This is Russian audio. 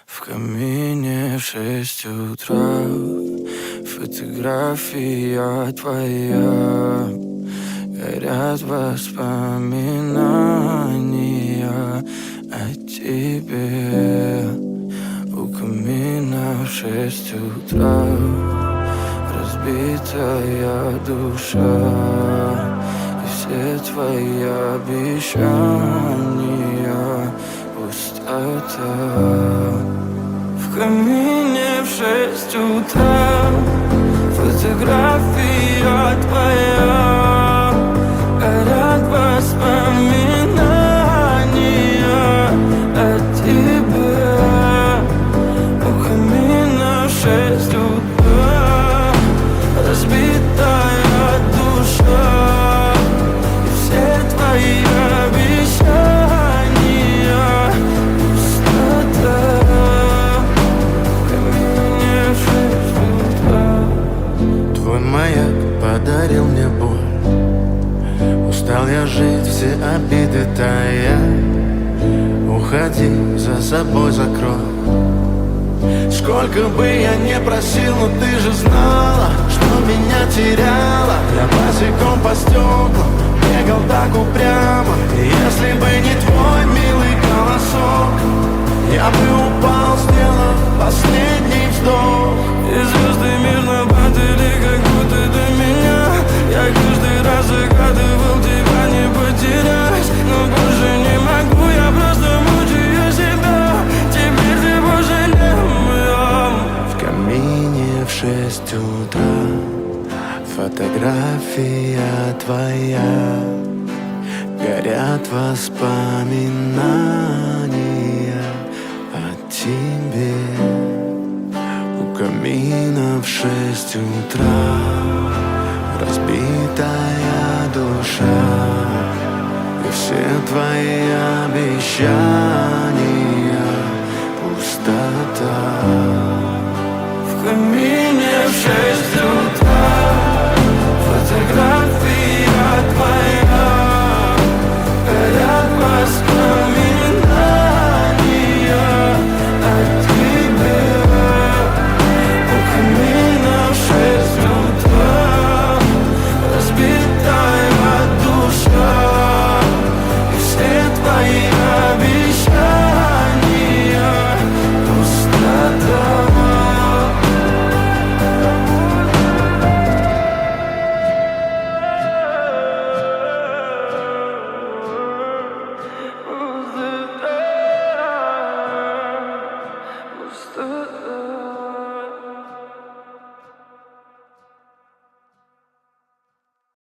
В камине в 6 утра фотография твоя. Горят воспоминания о тебе. У камина в 6 утра разбитая душа. И все твои обещания пустота. В камине в 6 утра фотография твоя. Горят воспоминания о тебе. У камина в 6 утра разбитая душа. И все твои обещания пустота. В камине в 6 утра. Твой маяк подарил мне боль. Устал я жить, все обиды тая. Уходи, за собой закрой. Сколько бы я не просил, но ты же знала, что меня теряла. Я босиком по стеклам бегал так упрямо. И если бы не твой милый голосок, я бы упал, сделав последний вздох. И звезды мирно падали, как будто до меня. Я каждый раз загадывал тебя не потерять, но больше не могу, я просто мучаю себя. Теперь ты больше не моя. В камине в 6 утра фотография твоя. Горят воспоминания о тебе. У камина в 6 утра разбитая душа. И все твои обещания пустота. В камине в 6 утра фотография твоя. Горят воспоминания о тебе. У камина в 6 утра разбитая душа. И все твои обещания пустота. Пустота.